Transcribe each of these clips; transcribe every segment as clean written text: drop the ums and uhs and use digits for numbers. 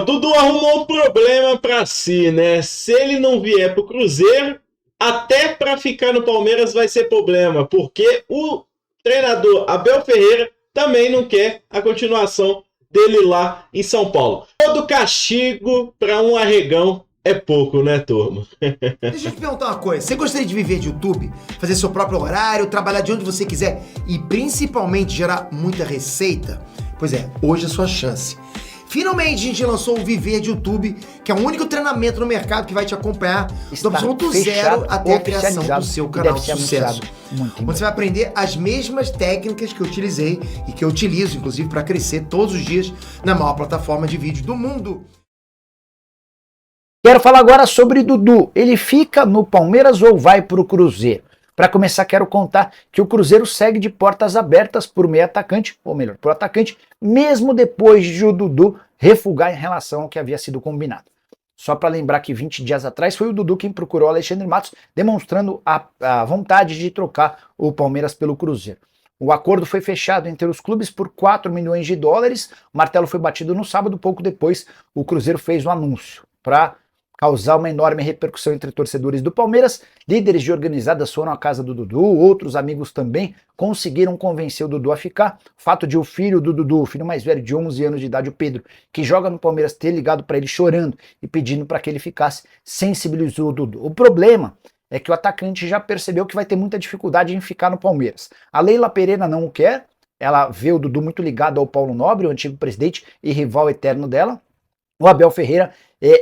Dudu arrumou um problema pra si, né? Se ele não vier pro Cruzeiro, até pra ficar no Palmeiras vai ser problema, porque o treinador Abel Ferreira também não quer a continuação dele lá em São Paulo. Todo castigo pra um arregão é pouco, né, turma? Deixa eu te perguntar uma coisa. Você gostaria de viver de YouTube? Fazer seu próprio horário, trabalhar de onde você quiser e principalmente gerar muita receita? Pois é, hoje é a sua chance. Finalmente a gente lançou o Viver de YouTube, que é o único treinamento no mercado que vai te acompanhar do absoluto zero até a criação do seu canal de sucesso. Onde você vai aprender as mesmas técnicas que eu utilizei e que eu utilizo, inclusive, para crescer todos os dias na maior plataforma de vídeo do mundo. Quero falar agora sobre Dudu. Ele fica no Palmeiras ou vai para o Cruzeiro? Para começar, quero contar que o Cruzeiro segue de portas abertas por meio atacante, ou melhor, por atacante, mesmo depois de o Dudu refugar em relação ao que havia sido combinado. Só para lembrar que 20 dias atrás foi o Dudu quem procurou Alexandre Matos, demonstrando a vontade de trocar o Palmeiras pelo Cruzeiro. O acordo foi fechado entre os clubes por 4 milhões de dólares, o martelo foi batido no sábado, pouco depois o Cruzeiro fez o anúncio para causar uma enorme repercussão entre torcedores do Palmeiras. Líderes de organizadas foram à casa do Dudu, outros amigos também conseguiram convencer o Dudu a ficar. O fato de o filho do Dudu, o filho mais velho de 11 anos de idade, o Pedro, que joga no Palmeiras, ter ligado para ele chorando e pedindo para que ele ficasse, sensibilizou o Dudu. O problema é que o atacante já percebeu que vai ter muita dificuldade em ficar no Palmeiras. A Leila Pereira não o quer, ela vê o Dudu muito ligado ao Paulo Nobre, o antigo presidente e rival eterno dela. O Abel Ferreira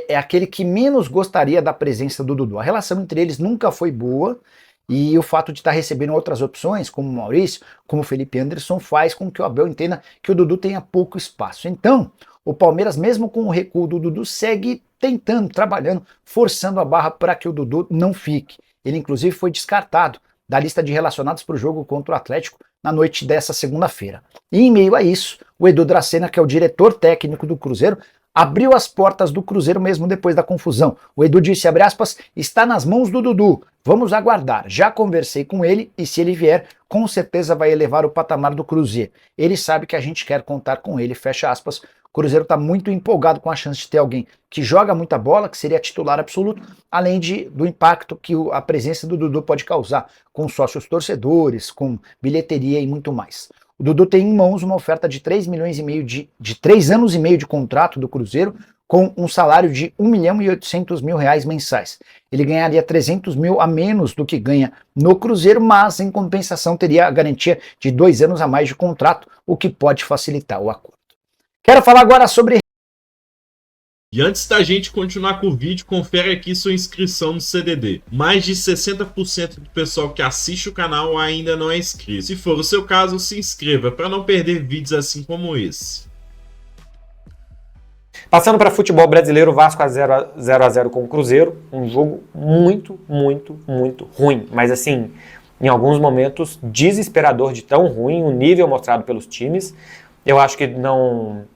é aquele que menos gostaria da presença do Dudu. A relação entre eles nunca foi boa e o fato de estar recebendo outras opções, como o Maurício, como o Felipe Anderson, faz com que o Abel entenda que o Dudu tenha pouco espaço. Então, o Palmeiras, mesmo com o recuo do Dudu, segue tentando, trabalhando, forçando a barra para que o Dudu não fique. Ele, inclusive, foi descartado da lista de relacionados para o jogo contra o Atlético na noite dessa segunda-feira. E em meio a isso, o Edu Dracena, que é o diretor técnico do Cruzeiro, abriu as portas do Cruzeiro mesmo depois da confusão. O Edu disse, abre aspas, está nas mãos do Dudu, vamos aguardar, já conversei com ele e se ele vier, com certeza vai elevar o patamar do Cruzeiro. Ele sabe que a gente quer contar com ele, fecha aspas. O Cruzeiro está muito empolgado com a chance de ter alguém que joga muita bola, que seria titular absoluto, além do impacto que a presença do Dudu pode causar com sócios torcedores, com bilheteria e muito mais. O Dudu tem em mãos uma oferta de 3 milhões e meio de 3 anos e meio de contrato do Cruzeiro, com um salário de 1.800.000 reais mensais. Ele ganharia 300 mil a menos do que ganha no Cruzeiro, mas em compensação teria a garantia de 2 anos a mais de contrato, o que pode facilitar o acordo. Quero falar agora sobre... E antes da gente continuar com o vídeo, confere aqui sua inscrição no CDD. Mais de 60% do pessoal que assiste o canal ainda não é inscrito. Se for o seu caso, se inscreva para não perder vídeos assim como esse. Passando para futebol brasileiro, Vasco 0-0 com o Cruzeiro. Um jogo muito ruim. Mas assim, em alguns momentos, desesperador de tão ruim o nível mostrado pelos times. Eu acho que não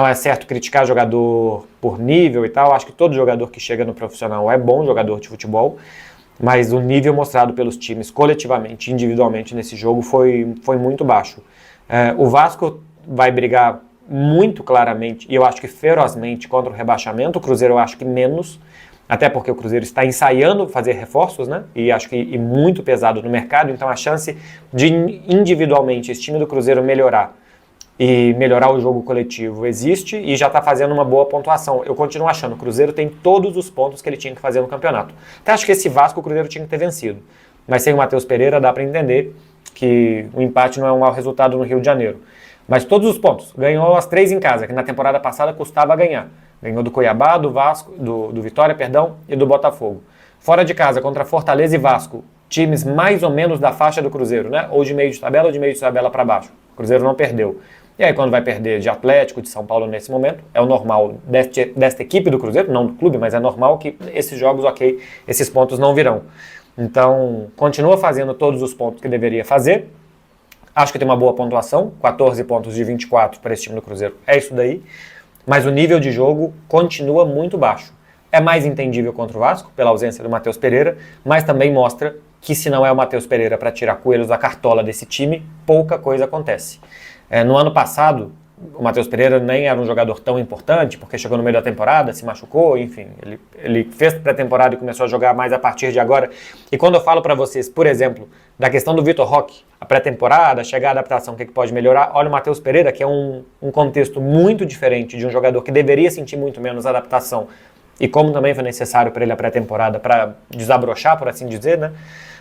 é certo criticar jogador por nível e tal, acho que todo jogador que chega no profissional é bom jogador de futebol, mas o nível mostrado pelos times coletivamente, individualmente nesse jogo foi muito baixo. O Vasco vai brigar muito claramente, e eu acho que ferozmente, contra o rebaixamento, o Cruzeiro eu acho que menos, até porque o Cruzeiro está ensaiando fazer reforços, né? E acho que muito pesado no mercado, então a chance de individualmente esse time do Cruzeiro melhorar e melhorar o jogo coletivo existe e já está fazendo uma boa pontuação. Eu continuo achando, o Cruzeiro tem todos os pontos que ele tinha que fazer no campeonato. Até acho que esse Vasco o Cruzeiro tinha que ter vencido. Mas sem o Matheus Pereira dá para entender que o empate não é um mau resultado no Rio de Janeiro. Mas todos os pontos, ganhou as 3 em casa, que na temporada passada custava ganhar. Ganhou do Cuiabá, do Vasco, do Vitória, perdão, e do Botafogo. Fora de casa, contra Fortaleza e Vasco, times mais ou menos da faixa do Cruzeiro, né? Ou de meio de tabela ou de meio de tabela para baixo. O Cruzeiro não perdeu. E aí quando vai perder de Atlético, de São Paulo nesse momento, é o normal desta equipe do Cruzeiro, não do clube, mas é normal que esses jogos, ok, esses pontos não virão. Então, continua fazendo todos os pontos que deveria fazer. Acho que tem uma boa pontuação, 14 pontos de 24 para esse time do Cruzeiro, é isso daí. Mas o nível de jogo continua muito baixo. É mais entendível contra o Vasco, pela ausência do Matheus Pereira, mas também mostra que se não é o Matheus Pereira para tirar coelhos da cartola desse time, pouca coisa acontece. No ano passado, o Matheus Pereira nem era um jogador tão importante, porque chegou no meio da temporada, se machucou, enfim, ele fez pré-temporada e começou a jogar mais a partir de agora. E quando eu falo para vocês, por exemplo, da questão do Vitor Roque, a pré-temporada, chegar a adaptação, o que pode melhorar, olha o Matheus Pereira, que é um contexto muito diferente de um jogador que deveria sentir muito menos adaptação, e como também foi necessário para ele a pré-temporada para desabrochar, por assim dizer, né?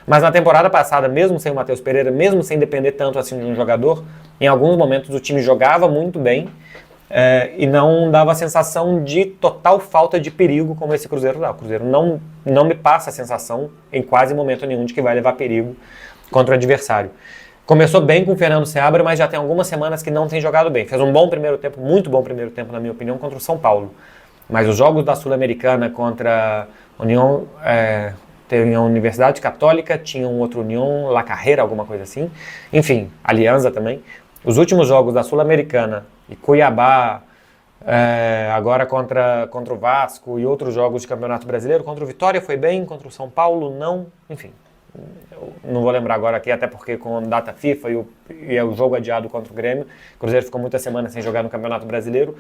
Mas na temporada passada, mesmo sem o Matheus Pereira, mesmo sem depender tanto assim de um jogador, em alguns momentos o time jogava muito bem e não dava a sensação de total falta de perigo como esse Cruzeiro dá. O Cruzeiro não me passa a sensação em quase momento nenhum de que vai levar perigo contra o adversário. Começou bem com o Fernando Seabra, mas já tem algumas semanas que não tem jogado bem. Fez um bom primeiro tempo, muito bom primeiro tempo na minha opinião, contra o São Paulo. Mas os jogos da Sul-Americana contra a União... Tem a Universidade Católica, tinha um outro União La Carreira, alguma coisa assim. Enfim, Alianza também. Os últimos jogos da Sul-Americana e Cuiabá, agora contra o Vasco e outros jogos de Campeonato Brasileiro. Contra o Vitória foi bem, contra o São Paulo não. Enfim, eu não vou lembrar agora aqui, até porque com data FIFA e o jogo adiado contra o Grêmio, o Cruzeiro ficou muitas semanas sem jogar no Campeonato Brasileiro.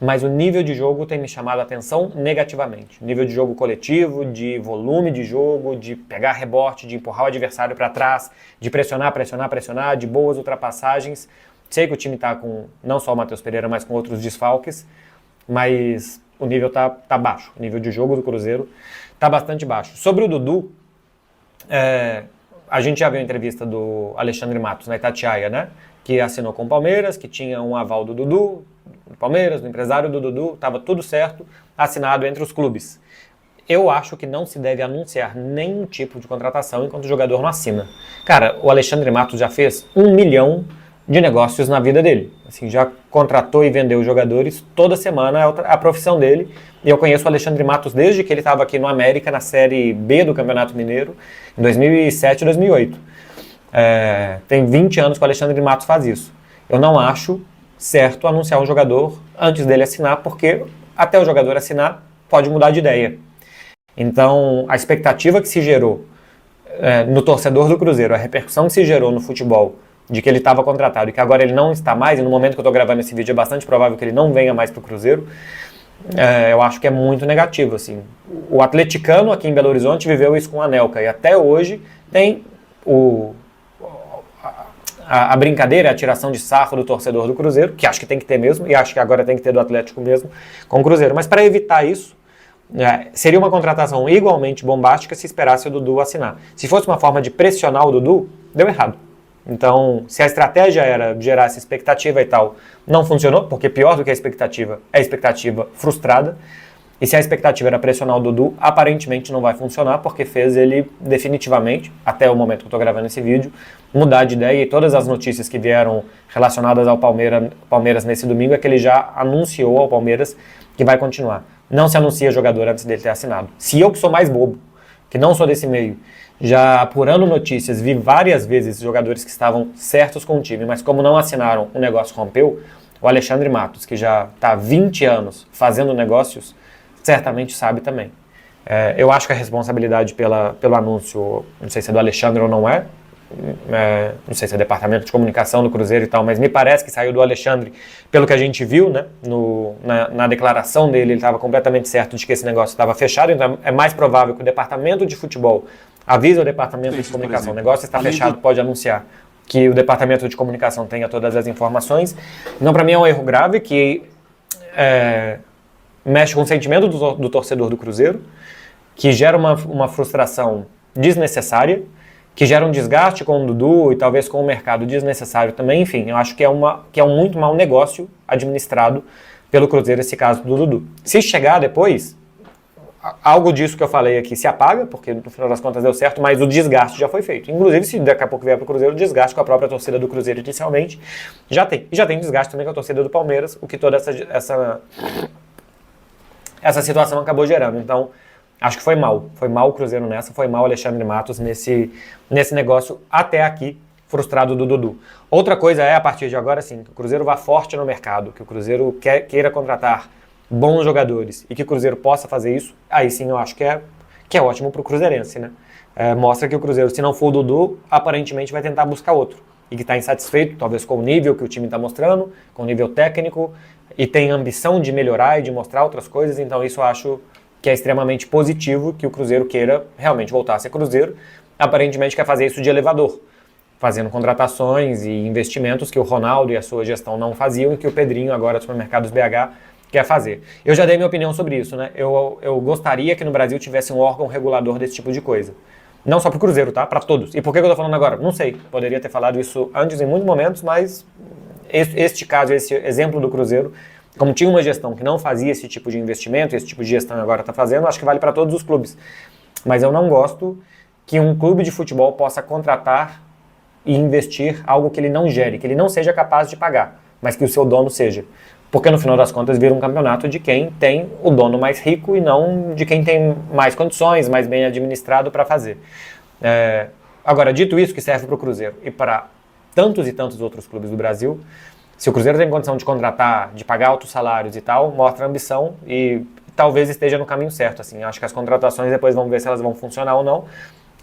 Mas o nível de jogo tem me chamado a atenção negativamente. O nível de jogo coletivo, de volume de jogo, de pegar rebote, de empurrar o adversário para trás, de pressionar, de boas ultrapassagens. Sei que o time está com não só o Matheus Pereira, mas com outros desfalques, mas o nível tá baixo. O nível de jogo do Cruzeiro está bastante baixo. Sobre o Dudu, a gente já viu a entrevista do Alexandre Matos na Itatiaia, né? Que assinou com o Palmeiras, que tinha um aval do Dudu, do Palmeiras, do empresário do Dudu, estava tudo certo, assinado entre os clubes. Eu acho que não se deve anunciar nenhum tipo de contratação enquanto o jogador não assina. Cara, o Alexandre Matos já fez 1 milhão de negócios na vida dele. Assim, já contratou e vendeu jogadores toda semana, é a profissão dele. E eu conheço o Alexandre Matos desde que ele estava aqui no América, na Série B do Campeonato Mineiro, em 2007 e 2008. Tem 20 anos que o Alexandre Matos faz isso. Eu não acho certo anunciar um jogador antes dele assinar, porque até o jogador assinar pode mudar de ideia. Então, a expectativa que se gerou no torcedor do Cruzeiro, a repercussão que se gerou no futebol, de que ele estava contratado e que agora ele não está mais, e no momento que eu estou gravando esse vídeo é bastante provável que ele não venha mais para o Cruzeiro, eu acho que é muito negativo. Assim. O atleticano aqui em Belo Horizonte viveu isso com o Anelka, e até hoje tem a brincadeira, a tiração de sarro do torcedor do Cruzeiro, que acho que tem que ter mesmo, e acho que agora tem que ter do Atlético mesmo, com o Cruzeiro. Mas para evitar isso, seria uma contratação igualmente bombástica se esperasse o Dudu assinar. Se fosse uma forma de pressionar o Dudu, deu errado. Então, se a estratégia era gerar essa expectativa e tal, não funcionou, porque pior do que a expectativa é a expectativa frustrada. E se a expectativa era pressionar o Dudu, aparentemente não vai funcionar, porque fez ele definitivamente, até o momento que eu estou gravando esse vídeo, mudar de ideia. E todas as notícias que vieram relacionadas ao Palmeiras nesse domingo é que ele já anunciou ao Palmeiras que vai continuar. Não se anuncia jogador antes dele ter assinado. Se eu, que sou mais bobo, que não sou desse meio, já apurando notícias, vi várias vezes jogadores que estavam certos com o time, mas como não assinaram, o negócio rompeu, o Alexandre Matos, que já está há 20 anos fazendo negócios, certamente sabe também. Eu acho que a responsabilidade pelo anúncio, não sei se é do Alexandre ou não não sei se é departamento de comunicação do Cruzeiro e tal, mas me parece que saiu do Alexandre, pelo que a gente viu, né, na declaração dele, ele estava completamente certo de que esse negócio estava fechado, então é mais provável que o departamento de futebol avise o departamento de comunicação, o negócio está fechado, pode anunciar que o departamento de comunicação tenha todas as informações. Então, para mim, é um erro grave que mexe com o sentimento do torcedor do Cruzeiro, que gera uma frustração desnecessária, que gera um desgaste com o Dudu e talvez com o mercado desnecessário também. Enfim, eu acho que é um muito mau negócio administrado pelo Cruzeiro esse caso do Dudu. Se chegar depois, algo disso que eu falei aqui se apaga, porque no final das contas deu certo, mas o desgaste já foi feito. Inclusive, se daqui a pouco vier para o Cruzeiro, o desgaste com a própria torcida do Cruzeiro inicialmente já tem. E já tem desgaste também com a torcida do Palmeiras, o que toda essa situação acabou gerando. Então, acho que foi mal o Cruzeiro nessa, foi mal o Alexandre Matos nesse negócio até aqui, frustrado do Dudu. Outra coisa a partir de agora, sim, que o Cruzeiro vá forte no mercado, que o Cruzeiro queira contratar bons jogadores e que o Cruzeiro possa fazer isso, aí sim eu acho que é ótimo para o cruzeirense, né? Mostra que o Cruzeiro, se não for o Dudu, aparentemente vai tentar buscar outro. e que está insatisfeito, talvez com o nível que o time está mostrando, com o nível técnico, e tem ambição de melhorar e de mostrar outras coisas, então isso eu acho que é extremamente positivo que o Cruzeiro queira realmente voltar a ser Cruzeiro. Aparentemente quer fazer isso de elevador, fazendo contratações e investimentos que o Ronaldo e a sua gestão não faziam e que o Pedrinho, agora do Supermercados BH, quer fazer. Eu já dei minha opinião sobre isso, né? Eu gostaria que no Brasil tivesse um órgão regulador desse tipo de coisa. Não só para o Cruzeiro, tá? Para todos. E por que eu tô falando agora? Não sei. Poderia ter falado isso antes em muitos momentos, mas este caso, esse exemplo do Cruzeiro, como tinha uma gestão que não fazia esse tipo de investimento, esse tipo de gestão agora está fazendo, acho que vale para todos os clubes. Mas eu não gosto que um clube de futebol possa contratar e investir algo que ele não gere, que ele não seja capaz de pagar, mas que o seu dono seja. Porque no final das contas vira um campeonato de quem tem o dono mais rico e não de quem tem mais condições, mais bem administrado para fazer. Agora, dito isso, que serve para o Cruzeiro e para tantos e tantos outros clubes do Brasil, se o Cruzeiro tem condição de contratar, de pagar altos salários e tal, mostra ambição e talvez esteja no caminho certo. Assim. Acho que as contratações depois vamos ver se elas vão funcionar ou não,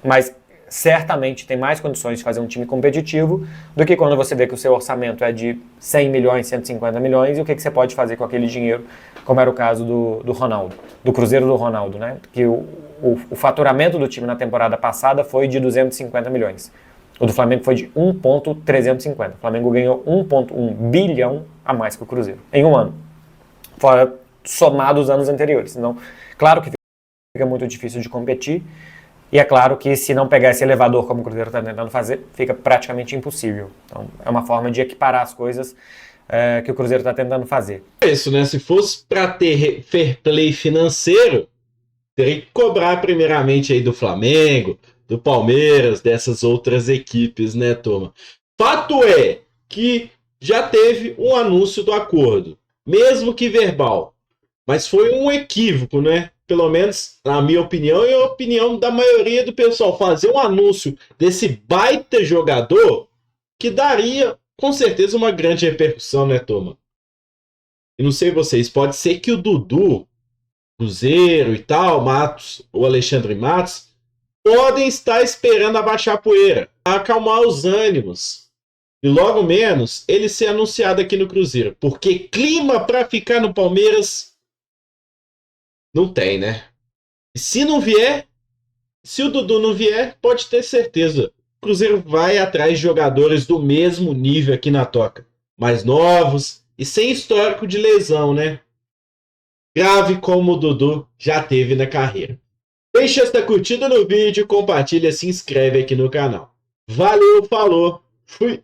mas certamente tem mais condições de fazer um time competitivo do que quando você vê que o seu orçamento é de 100 milhões, 150 milhões e o que você pode fazer com aquele dinheiro, como era o caso do Ronaldo, do Cruzeiro do Ronaldo, né? Que o faturamento do time na temporada passada foi de 250 milhões. O do Flamengo foi de 1,350. O Flamengo ganhou 1,1 bilhão a mais que o Cruzeiro, em um ano. Fora somado os anos anteriores. Então, claro que fica muito difícil de competir. E é claro que se não pegar esse elevador como o Cruzeiro está tentando fazer, fica praticamente impossível. Então, é uma forma de equiparar as coisas que o Cruzeiro está tentando fazer. É isso, né? Se fosse para ter fair play financeiro, teria que cobrar primeiramente aí do Flamengo, do Palmeiras, dessas outras equipes, né, turma? Fato é que já teve um anúncio do acordo, mesmo que verbal, mas foi um equívoco, né? Pelo menos na minha opinião e a opinião da maioria do pessoal, fazer um anúncio desse baita jogador que daria, com certeza, uma grande repercussão, né, turma? E não sei vocês, pode ser que o Dudu, Cruzeiro e tal, Matos, o Alexandre Matos, podem estar esperando abaixar a poeira, acalmar os ânimos. E logo menos ele ser anunciado aqui no Cruzeiro. Porque clima para ficar no Palmeiras não tem, né? E se não vier, se o Dudu não vier, pode ter certeza. O Cruzeiro vai atrás de jogadores do mesmo nível aqui na toca. Mais novos e sem histórico de lesão, né? Grave como o Dudu já teve na carreira. Deixa esta curtida no vídeo, compartilha, se inscreve aqui no canal. Valeu, falou, fui!